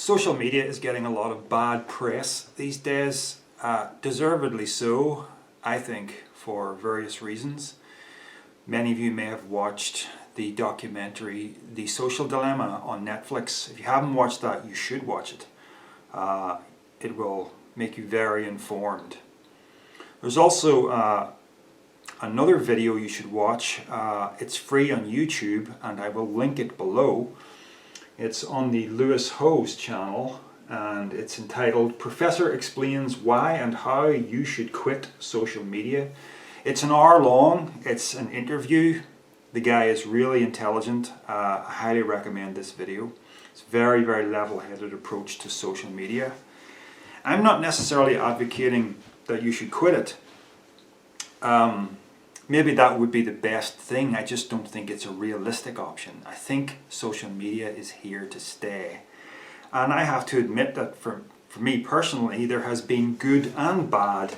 Social media is getting a lot of bad press these days, deservedly so, I think, for various reasons. Many of you may have watched the documentary The Social Dilemma on Netflix. If you haven't watched that, you should watch it. It will make you very informed. There's also another video you should watch. It's free on YouTube and I will link it below. It's on the Lewis Ho's channel and it's entitled Professor Explains Why and How You Should Quit Social Media. It's an hour long, it's an interview. The guy is really intelligent. I highly recommend this video. It's a very, very level-headed approach to social media. I'm not necessarily advocating that you should quit it. Maybe that would be the best thing. I just don't think it's a realistic option. I think social media is here to stay. And I have to admit that for me personally, there has been good and bad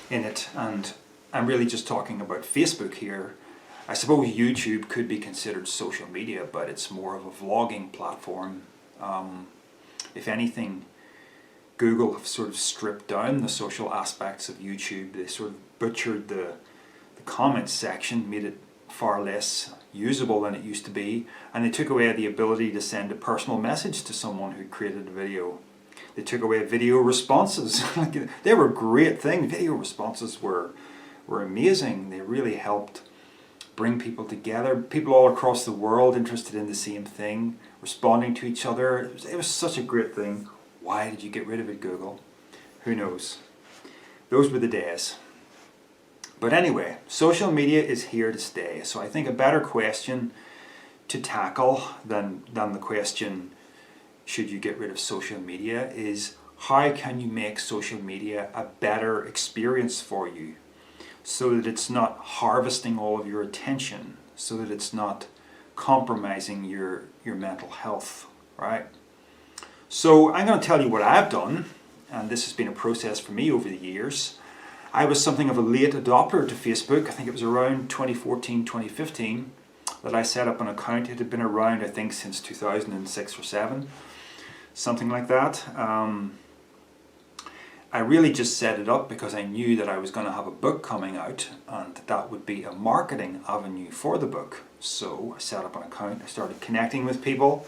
in it. And I'm really just talking about Facebook here. I suppose YouTube could be considered social media, but it's more of a vlogging platform. If anything, Google have sort of stripped down the social aspects of YouTube. They sort of butchered the comments section, made it far less usable than it used to be, and they took away the ability to send a personal message to someone who created a video. They took away video responses. They were great things. Video responses were amazing. They really helped bring people together, people all across the world interested in the same thing, responding to each other. It was such a great thing. Why did you get rid of it, Google? Who knows? Those were the days. But anyway, social media is here to stay. So I think a better question to tackle than the question, should you get rid of social media, is how can you make social media a better experience for you so that it's not harvesting all of your attention, so that it's not compromising your mental health, right? So I'm going to tell you what I've done, and this has been a process for me over the years. I was something of a late adopter to Facebook. I think it was around 2014, 2015 that I set up an account. It had been around, I think, since 2006 or 7, something like that. I really just set it up because I knew that I was going to have a book coming out and that would be a marketing avenue for the book. So I set up an account, I started connecting with people,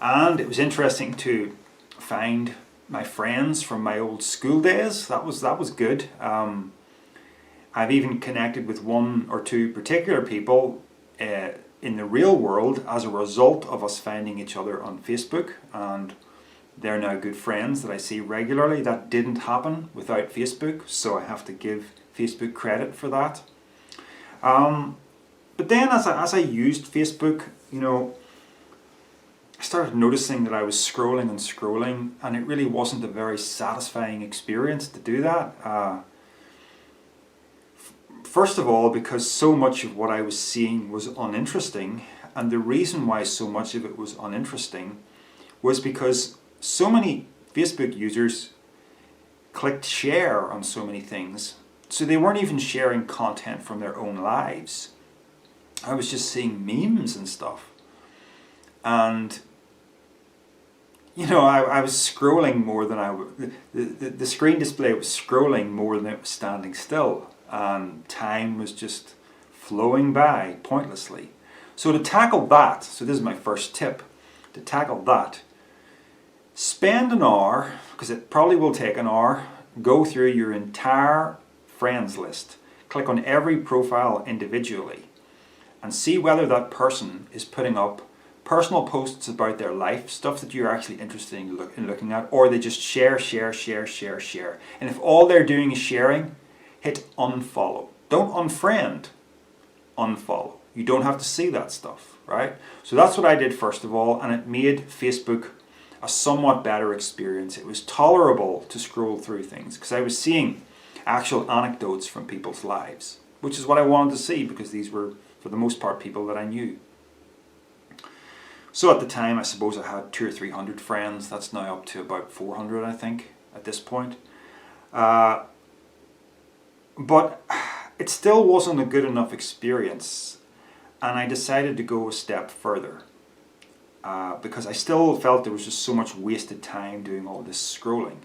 and it was interesting to find my friends from my old school days. That was good. I've even connected with one or two particular people in the real world as a result of us finding each other on Facebook, and they're now good friends that I see regularly. That didn't happen without Facebook, so I have to give Facebook credit for that. But then as I used Facebook, you know, I started noticing that I was scrolling and scrolling, and it really wasn't a very satisfying experience to do that. First of all, because so much of what I was seeing was uninteresting, and the reason why so much of it was uninteresting was because so many Facebook users clicked share on so many things, so they weren't even sharing content from their own lives. I was just seeing memes and stuff. And you know, I was scrolling more than the screen display was scrolling more than it was standing still, and time was just flowing by pointlessly. So to tackle that, so this is my first tip, to tackle that, spend an hour, because it probably will take an hour, go through your entire friends list, click on every profile individually, and see whether that person is putting up personal posts about their life, stuff that you're actually interested in looking at, or they just share. And if all they're doing is sharing, hit unfollow. Don't unfriend, unfollow. You don't have to see that stuff, right? So that's what I did first of all, and it made Facebook a somewhat better experience. It was tolerable to scroll through things because I was seeing actual anecdotes from people's lives, which is what I wanted to see because these were, for the most part, people that I knew. So at the time, I suppose I had 200 or 300 friends. That's now up to about 400, I think, at this point. But it still wasn't a good enough experience, and I decided to go a step further. because I still felt there was just so much wasted time doing all this scrolling.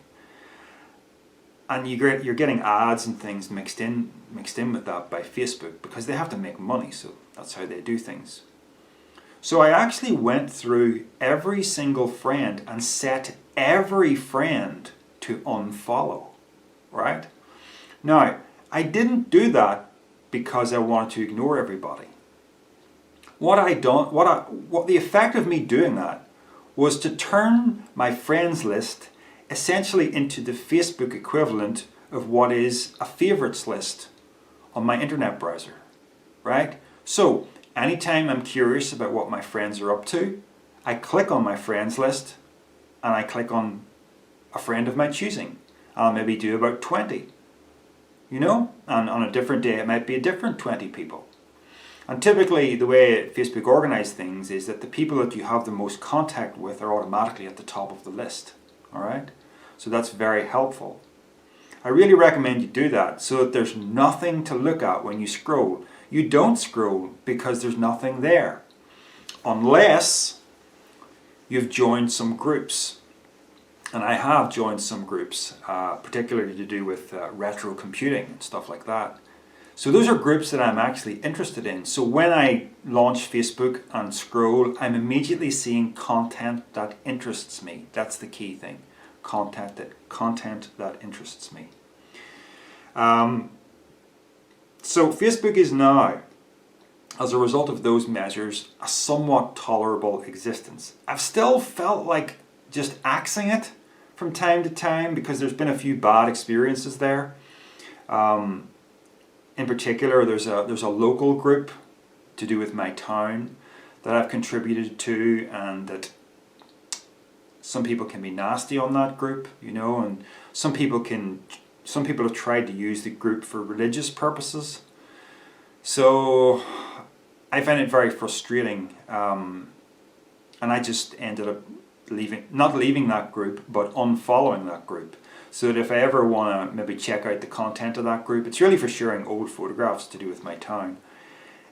And you're getting ads and things mixed in with that by Facebook, because they have to make money, so that's how they do things. So I actually went through every single friend and set every friend to unfollow, right? Now, I didn't do that because I wanted to ignore everybody. What the effect of me doing that was to turn my friends list essentially into the Facebook equivalent of what is a favorites list on my internet browser, right? So anytime I'm curious about what my friends are up to, I click on my friends list and I click on a friend of my choosing. I'll maybe do about 20, and on a different day it might be a different 20 people. And typically the way Facebook organizes things is that the people that you have the most contact with are automatically at the top of the list, all right? So that's very helpful. I really recommend you do that so that there's nothing to look at when you scroll. You don't scroll because there's nothing there, unless you've joined some groups. And I have joined some groups, particularly to do with retro computing and stuff like that. So those are groups that I'm actually interested in. So when I launch Facebook and scroll, I'm immediately seeing content that interests me. That's the key thing. Content that interests me. So Facebook is now, as a result of those measures, a somewhat tolerable existence. I've still felt like just axing it from time to time because there's been a few bad experiences there. In particular, there's a local group to do with my town that I've contributed to, and that some people can be nasty on that group, and some people have tried to use the group for religious purposes. So I find it very frustrating, and I just ended up not leaving that group, but unfollowing that group, so that if I ever want to maybe check out the content of that group, it's really for sharing old photographs to do with my town.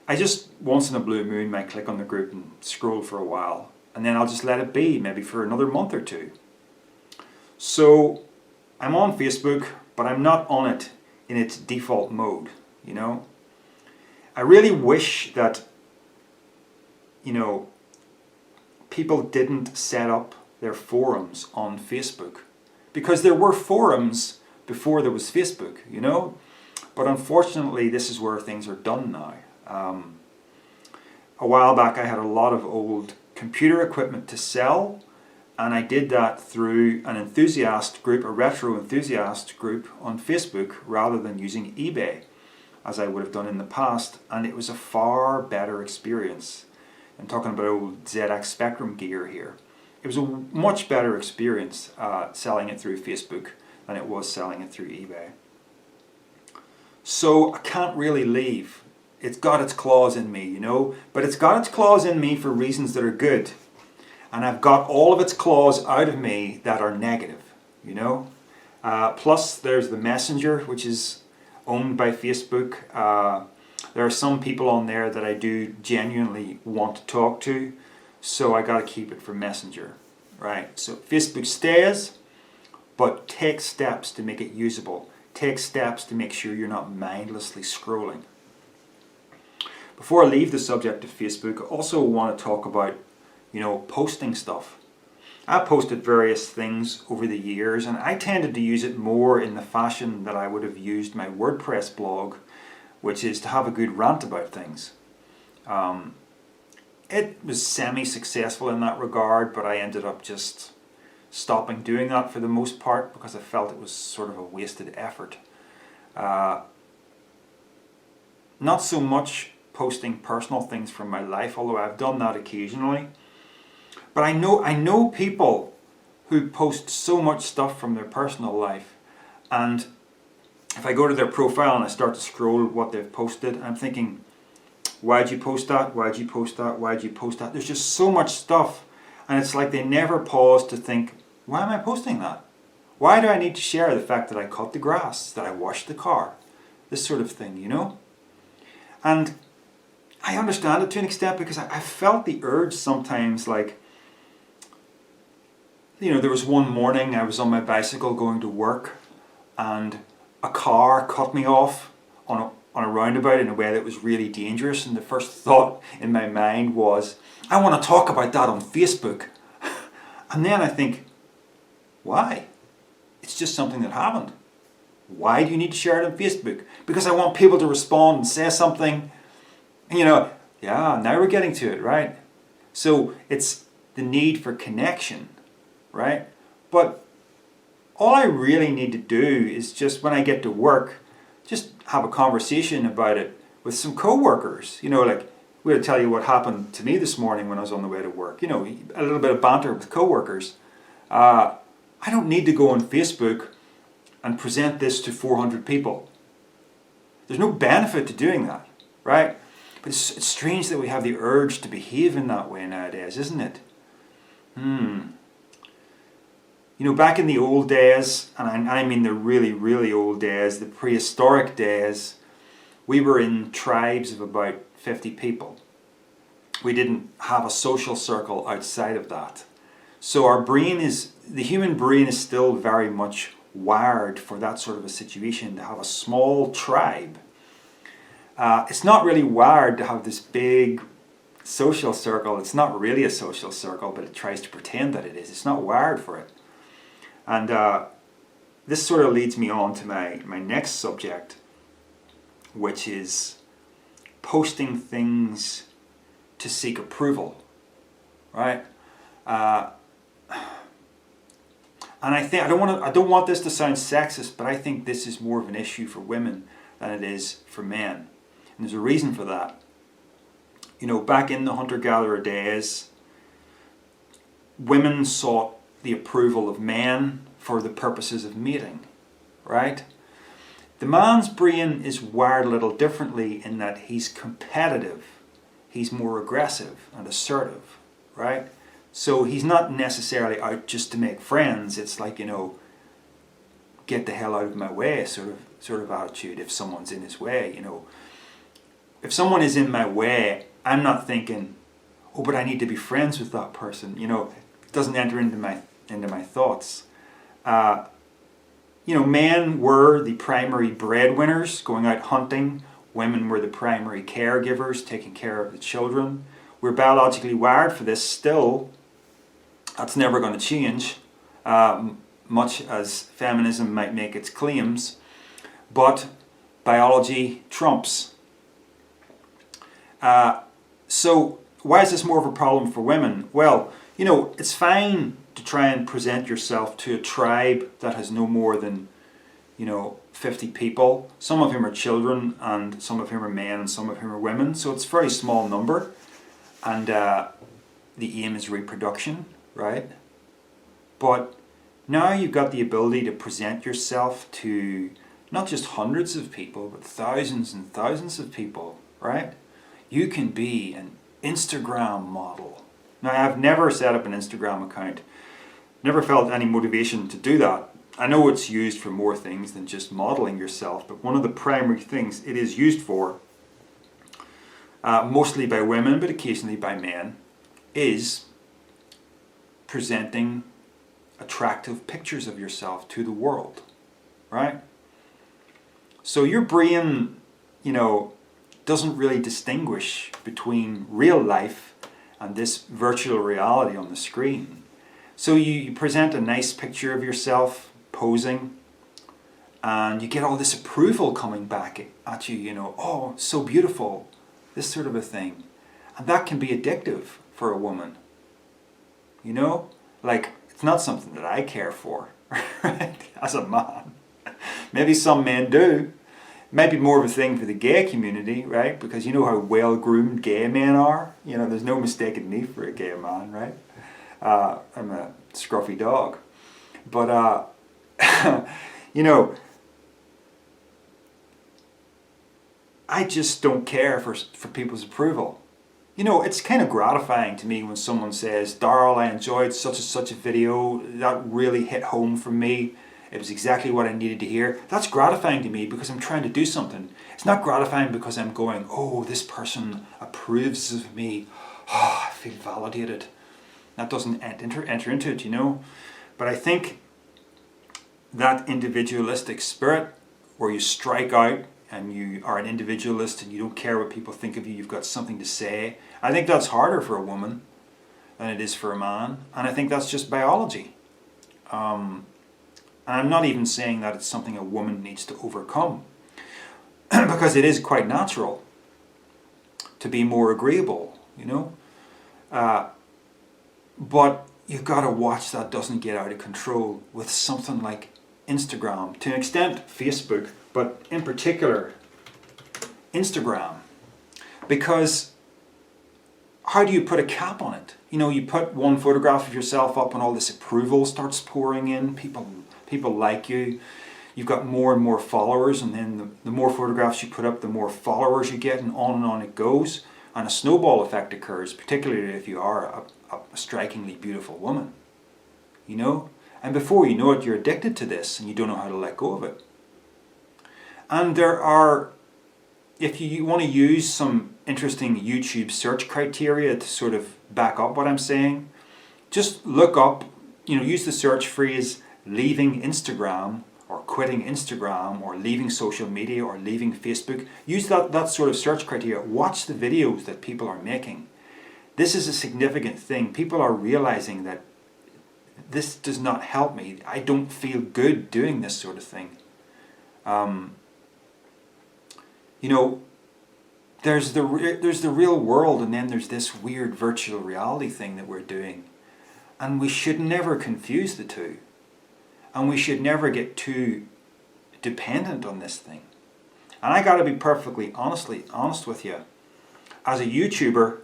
I just, once in a blue moon, might click on the group and scroll for a while, and then I'll just let it be, maybe for another month or two. So I'm on Facebook, but I'm not on it in its default mode, I really wish that, people didn't set up their forums on Facebook, because there were forums before there was Facebook, but unfortunately this is where things are done now. A while back I had a lot of old computer equipment to sell, and I did that through an enthusiast group, a retro enthusiast group on Facebook, rather than using eBay as I would have done in the past, and it was a far better experience. I'm talking about old ZX Spectrum gear here. It was a much better experience selling it through Facebook than it was selling it through eBay. So I can't really leave. It's got its claws in me, but it's got its claws in me for reasons that are good. And I've got all of its claws out of me that are negative, Plus there's the Messenger, which is owned by Facebook. There are some people on there that I do genuinely want to talk to, so I got to keep it for Messenger, right? So Facebook stays, but take steps to make it usable. Take steps to make sure you're not mindlessly scrolling. Before I leave the subject of Facebook, I also want to talk about, posting stuff. I've posted various things over the years, and I tended to use it more in the fashion that I would have used my WordPress blog, which is to have a good rant about things. It was semi-successful in that regard, but I ended up just stopping doing that for the most part because I felt it was sort of a wasted effort. Not so much posting personal things from my life, although I've done that occasionally. But I know people who post so much stuff from their personal life, and if I go to their profile and I start to scroll what they've posted, I'm thinking, why'd you post that? Why'd you post that? Why'd you post that? There's just so much stuff, and it's like they never pause to think, why am I posting that? Why do I need to share the fact that I cut the grass, that I washed the car? This sort of thing, And I understand it to an extent, because I felt the urge sometimes, like, there was one morning I was on my bicycle going to work, and a car cut me off on a roundabout in a way that was really dangerous, and the first thought in my mind was, I want to talk about that on Facebook. And then I think, why? It's just something that happened. Why do you need to share it on Facebook? Because I want people to respond and say something. And yeah, now we're getting to it, right? So it's the need for connection, right? But all I really need to do is just, when I get to work, just have a conversation about it with some co-workers. Like, we're going to tell you what happened to me this morning when I was on the way to work. A little bit of banter with co-workers. I don't need to go on Facebook and present this to 400 people. There's no benefit to doing that, right? But it's strange that we have the urge to behave in that way nowadays, isn't it? Back in the old days, and I mean the really, really old days, the prehistoric days, we were in tribes of about 50 people. We didn't have a social circle outside of that. So the human brain is still very much wired for that sort of a situation, to have a small tribe. It's not really wired to have this big social circle. It's not really a social circle, but it tries to pretend that it is. It's not wired for it. And this sort of leads me on to my next subject, which is posting things to seek approval, right? And I think I don't want this to sound sexist, but I think this is more of an issue for women than it is for men. And there's a reason for that. Back in the hunter-gatherer days, women sought the approval of men for the purposes of mating, right? The man's brain is wired a little differently in that he's competitive. He's more aggressive and assertive, right? So he's not necessarily out just to make friends. It's like, get the hell out of my way sort of attitude if someone's in his way, If someone is in my way, I'm not thinking, oh, but I need to be friends with that person. It doesn't enter into my thoughts. Men were the primary breadwinners going out hunting. Women were the primary caregivers taking care of the children. We're biologically wired for this still. That's never going to change, much as feminism might make its claims. But biology trumps. So why is this more of a problem for women? Well, it's fine to try and present yourself to a tribe that has no more than, 50 people. Some of whom are children, and some of whom are men, and some of whom are women. So it's a very small number. And the aim is reproduction, right? But now you've got the ability to present yourself to not just hundreds of people, but thousands and thousands of people, right? You can be an Instagram model. Now, I've never set up an Instagram account. Never felt any motivation to do that. I know it's used for more things than just modeling yourself, but one of the primary things it is used for, mostly by women, but occasionally by men, is presenting attractive pictures of yourself to the world, right? So your brain, doesn't really distinguish between real life and this virtual reality on the screen. So you present a nice picture of yourself posing, and you get all this approval coming back at you, oh, so beautiful, this sort of a thing. And that can be addictive for a woman. Like, it's not something that I care for, right, as a man. Maybe some men do. It might be more of a thing for the gay community, right? Because you know how well-groomed gay men are. There's no mistaking me for a gay man, right? I'm a scruffy dog. But, I just don't care for people's approval. It's kind of gratifying to me when someone says, Darrell, I enjoyed such and such a video. That really hit home for me. It was exactly what I needed to hear. That's gratifying to me because I'm trying to do something. It's not gratifying because I'm going, oh, this person approves of me. Oh, I feel validated. That doesn't enter into it, But I think that individualistic spirit, where you strike out and you are an individualist and you don't care what people think of you, you've got something to say, I think that's harder for a woman than it is for a man. And I think that's just biology. And I'm not even saying that it's something a woman needs to overcome, because it is quite natural to be more agreeable, you know. But you've got to watch that doesn't get out of control with something like Instagram, to an extent Facebook, but in particular Instagram. Because how do you put a cap on it? You know, you put one photograph of yourself up and all this approval starts pouring in. People like you. You've got more and more followers, and then the more photographs you put up, the more followers you get, and on it goes. And a snowball effect occurs, particularly if you are a strikingly beautiful woman. You know? And before you know it, you're addicted to this and you don't know how to let go of it. And there are, if you want to use some interesting YouTube search criteria to sort of back up what I'm saying, just look up, you know, use the search phrase leaving Instagram, or quitting Instagram, or leaving social media, or leaving Facebook. Use that sort of search criteria. Watch the videos that people are making. This is a significant thing. People are realizing that this does not help me. I don't feel good doing this sort of thing. You know, there's the real world, and then there's this weird virtual reality thing that we're doing. And we should never confuse the two. And we should never get too dependent on this thing. And I got to be perfectly honest with you. As a YouTuber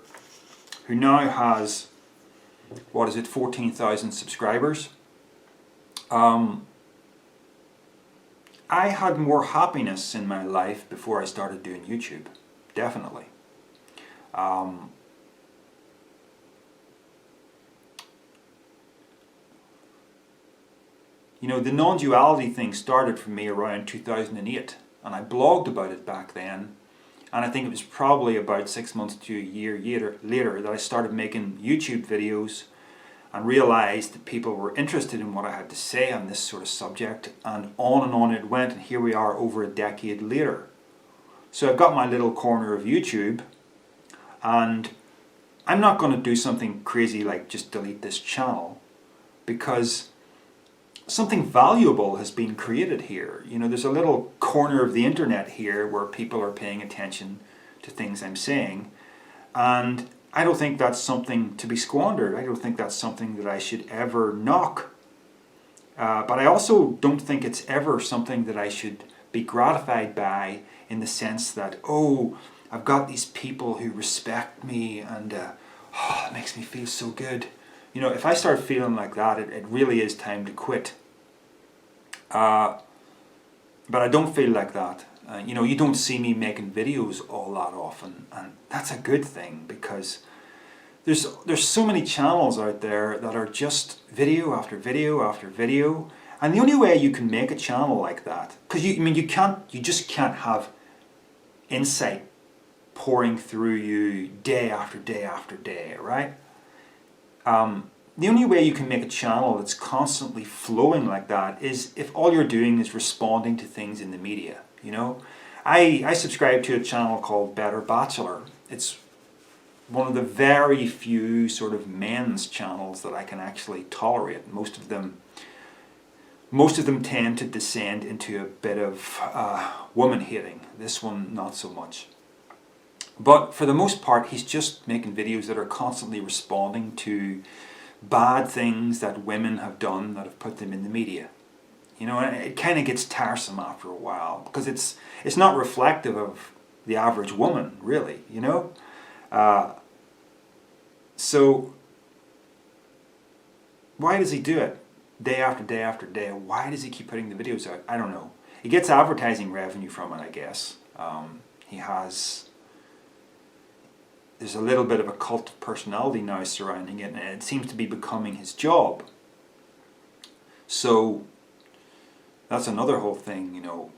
who now has, 14,000 subscribers, I had more happiness in my life before I started doing YouTube. Definitely. You know, the non-duality thing started for me around 2008, and I blogged about it back then, and I think it was probably about 6 months to a year later that I started making YouTube videos and realised that people were interested in what I had to say on this sort of subject, and on it went, and here we are over a decade later. So I've got my little corner of YouTube, and I'm not going to do something crazy like just delete this channel, because something valuable has been created here. You know, there's a little corner of the internet here where people are paying attention to things I'm saying, and I don't think that's something to be squandered. I don't think that's something that I should ever knock. But I also don't think it's ever something that I should be gratified by, in the sense that, oh, I've got these people who respect me, and it makes me feel so good. You know, if I start feeling like that, it really is time to quit. But I don't feel like that. You know, you don't see me making videos all that often, and that's a good thing, because there's so many channels out there that are just video after video after video, and the only way you can make a channel like that, because you just can't have insight pouring through you day after day after day, right? The only way you can make a channel that's constantly flowing like that is if all you're doing is responding to things in the media, you know? I subscribe to a channel called Better Bachelor. It's one of the very few sort of men's channels that I can actually tolerate. Most of them tend to descend into a bit of woman hating. This one, not so much. But for the most part, he's just making videos that are constantly responding to bad things that women have done that have put them in the media. You know, and it kind of gets tiresome after a while, because it's not reflective of the average woman, really, you know? So why does he do it day after day after day? Why does he keep putting the videos out? I don't know. He gets advertising revenue from it, I guess. There's a little bit of a cult of personality now surrounding it, and it seems to be becoming his job. So that's another whole thing, you know,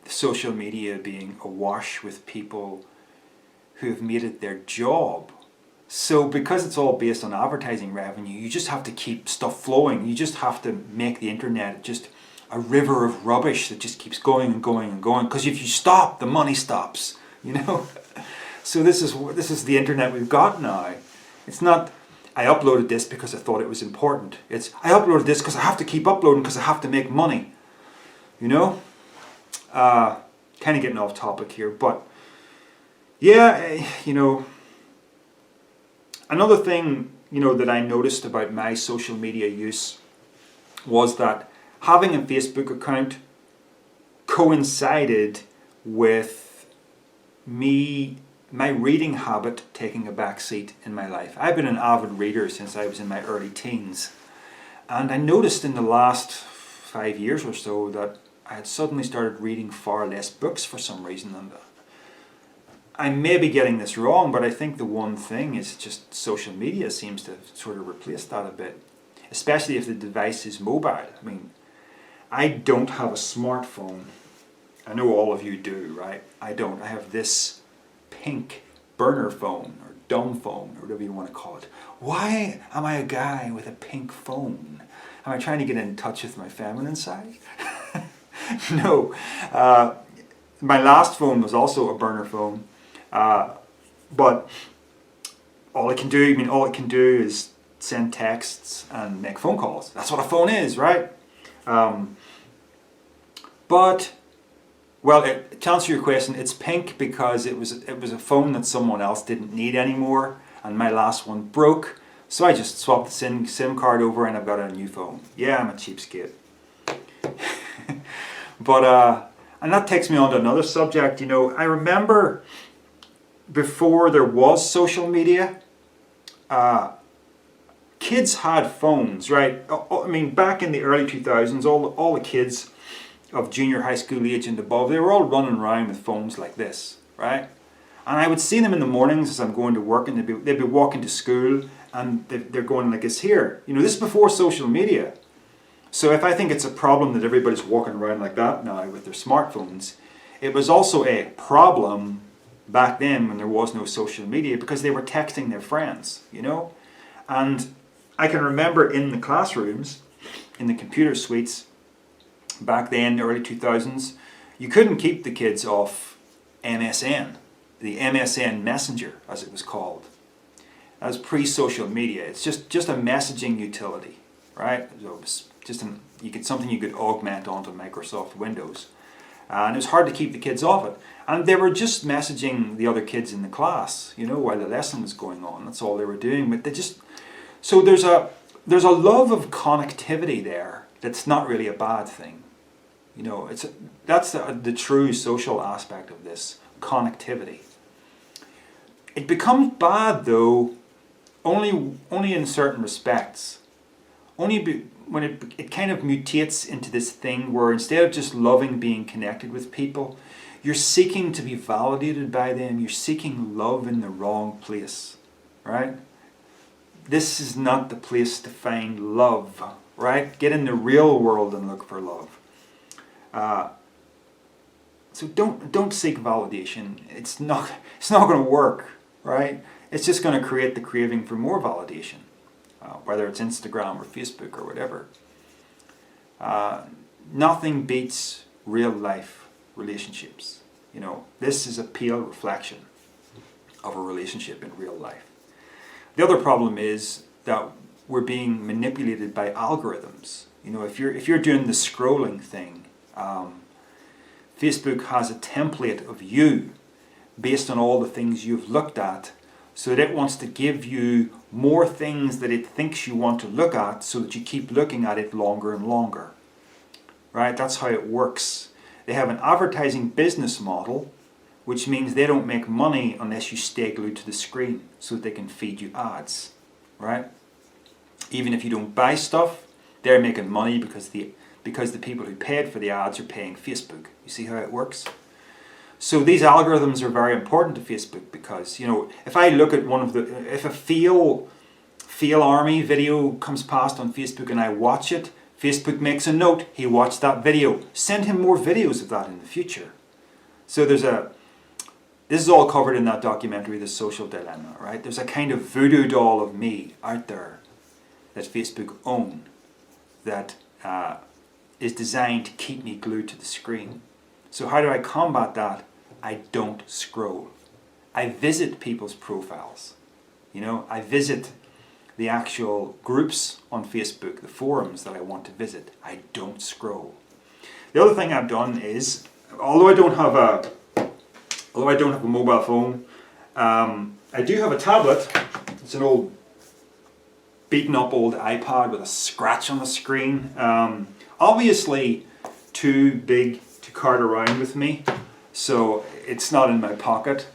social media being awash with people who have made it their job So because it's all based on advertising revenue, you just have to keep stuff flowing. You just have to make the internet just a river of rubbish that just keeps going and going and going. Because if you stop, the money stops. You know. So this is the internet we've got now. It's not, I uploaded this because I thought it was important. It's, I uploaded this because I have to keep uploading because I have to make money. You know? Kind of getting off topic here, but yeah, you know, another thing, you know, that I noticed about my social media use was that having a Facebook account coincided with my reading habit taking a back seat in my life. I've been an avid reader since I was in my early teens, and I noticed in the last 5 years or so that I had suddenly started reading far less books for some reason. And I may be getting this wrong, but I think the one thing is just social media seems to sort of replace that a bit, especially if the device is mobile. I mean, I don't have a smartphone. I know all of you do, right? I don't. I have this pink burner phone or dumb phone or whatever you want to call it. Why am I a guy with a pink phone? Am I trying to get in touch with my feminine side? No. My last phone was also a burner phone, but all it can do is send texts and make phone calls. That's what a phone is, right? But well, to answer your question, it's pink because it was a phone that someone else didn't need anymore, and my last one broke, so I just swapped the SIM card over and I've got a new phone. Yeah, I'm a cheapskate. But and that takes me on to another subject. You know, I remember before there was social media, kids had phones, right? I mean, back in the early 2000s, all the kids of junior high school age and above, they were all running around with phones like this, right? And I would see them in the mornings as I'm going to work, and they'd be walking to school, and they're going like this here. You know, this is before social media. So if I think it's a problem that everybody's walking around like that now with their smartphones, it was also a problem back then when there was no social media because they were texting their friends, you know? And I can remember in the classrooms, in the computer suites, back then, the early 2000s, you couldn't keep the kids off MSN, the MSN Messenger, as it was called. That was pre-social media. It's just a messaging utility, right? So it was just something you could augment onto Microsoft Windows, and it was hard to keep the kids off it. And they were just messaging the other kids in the class, you know, while the lesson was going on. That's all they were doing. But so there's a love of connectivity there. That's not really a bad thing, you know. That's the true social aspect of this connectivity. It becomes bad though, only in certain respects. When it kind of mutates into this thing where instead of just loving being connected with people, you're seeking to be validated by them. You're seeking love in the wrong place, right? This is not the place to find love, right? Get in the real world and look for love. So don't seek validation. It's not going to work, right? It's just going to create the craving for more validation. Whether it's Instagram or Facebook or whatever. Nothing beats real life relationships. You know, this is a pale reflection of a relationship in real life. The other problem is that we're being manipulated by algorithms. You know, if you're doing the scrolling thing, Facebook has a template of you based on all the things you've looked at, so that it wants to give you more things that it thinks you want to look at so that you keep looking at it longer and longer. Right? That's how it works. They have an advertising business model, which means they don't make money unless you stay glued to the screen so that they can feed you ads. Right? Even if you don't buy stuff, they're making money because the people who paid for the ads are paying Facebook. You see how it works? So these algorithms are very important to Facebook because, you know, if I look at if a Feel Army video comes past on Facebook and I watch it, Facebook makes a note, he watched that video. Send him more videos of that in the future. So there's This is all covered in that documentary, The Social Dilemma, right? There's a kind of voodoo doll of me out there that Facebook own that is designed to keep me glued to the screen. So how do I combat that? I don't scroll. I visit people's profiles. I visit the actual groups on Facebook, the forums that I want to visit. I don't scroll. The other thing I've done is, although I don't have a mobile phone, I do have a tablet. It's an old, beaten up old iPad with a scratch on the screen. Obviously too big to cart around with me, so it's not in my pocket.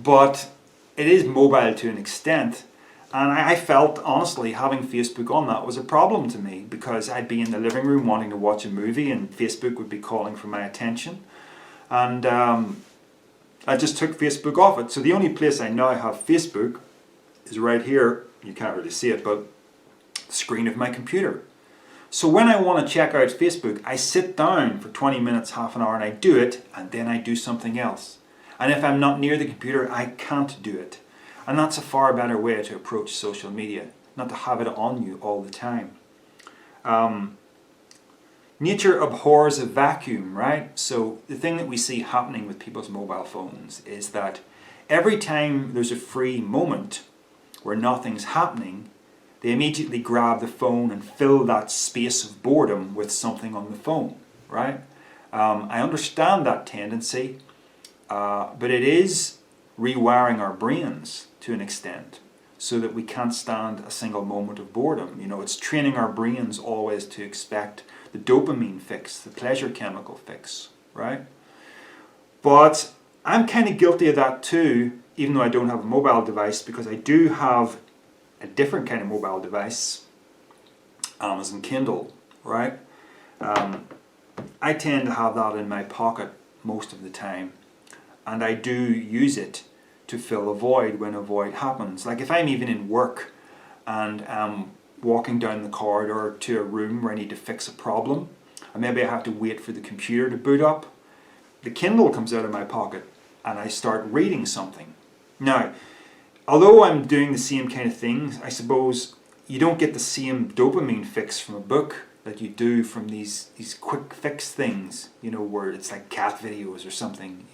But it is mobile to an extent. And I felt, honestly, having Facebook on that was a problem to me, because I'd be in the living room wanting to watch a movie and Facebook would be calling for my attention. And I just took Facebook off it. So the only place I now have Facebook is right here. You can't really see it, but the screen of my computer. So when I want to check out Facebook, I sit down for 20 minutes, half an hour, and I do it, and then I do something else. And if I'm not near the computer, I can't do it. And that's a far better way to approach social media, not to have it on you all the time. Nature abhors a vacuum, right? So the thing that we see happening with people's mobile phones is that every time there's a free moment where nothing's happening, they immediately grab the phone and fill that space of boredom with something on the phone, right? I understand that tendency, but it is rewiring our brains to an extent so that we can't stand a single moment of boredom. It's training our brains always to expect the dopamine fix, the pleasure chemical fix, right? But I'm kind of guilty of that too, even though I don't have a mobile device, because I do have a different kind of mobile device, Amazon Kindle, right? I tend to have that in my pocket most of the time, and I do use it to fill a void when a void happens. Like if I'm even in work and I'm walking down the corridor to a room where I need to fix a problem, and maybe I have to wait for the computer to boot up, the Kindle comes out of my pocket and I start reading something. Now, although I'm doing the same kind of things, I suppose you don't get the same dopamine fix from a book that you do from these quick fix things, where it's like cat videos or something.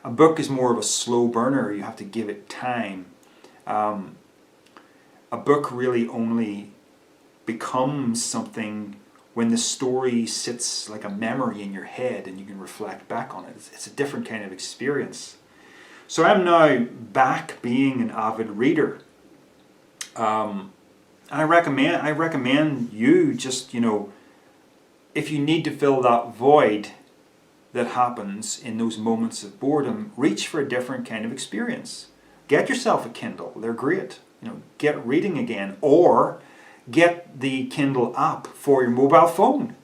A book is more of a slow burner. You have to give it time. A book really only becomes something when the story sits like a memory in your head and you can reflect back on it. It's a different kind of experience. So I'm now back being an avid reader. And I recommend you just, if you need to fill that void that happens in those moments of boredom, reach for a different kind of experience. Get yourself a Kindle. They're great. Get reading again, or get the Kindle app for your mobile phone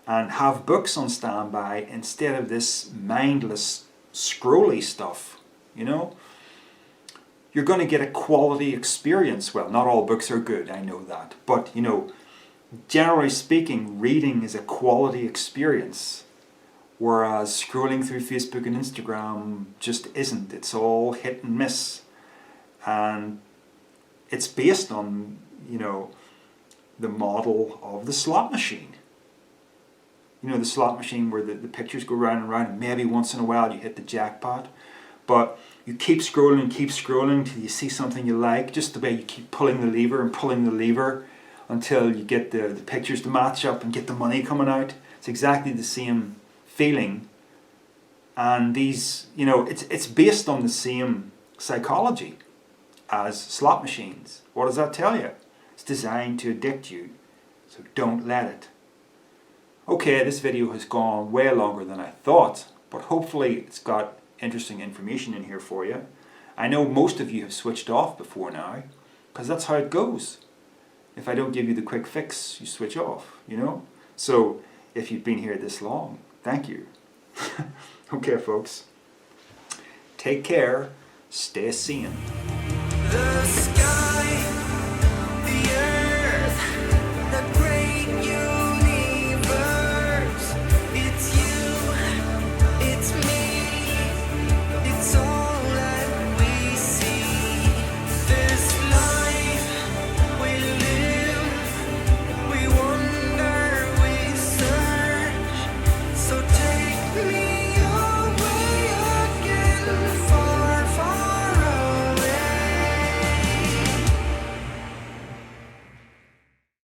and have books on standby instead of this mindless scrolly stuff. You're going to get a quality experience. Well, not all books are good, I know that, but generally speaking, reading is a quality experience. Whereas scrolling through Facebook and Instagram just isn't. It's all hit and miss. And it's based on, the model of the slot machine. The slot machine where the pictures go round and round, and maybe once in a while you hit the jackpot. But you keep scrolling till you see something you like, just the way you keep pulling the lever until you get the pictures to match up and get the money coming out. It's exactly the same feeling, and these, it's based on the same psychology as slot machines. What does that tell you? It's designed to addict you, so don't let it. Okay, this video has gone way longer than I thought, but hopefully it's got interesting information in here for you. I know most of you have switched off before now, because that's how it goes. If I don't give you the quick fix, you switch off, So if you've been here this long, thank you. Okay, folks. Take care. Stay sane. The sky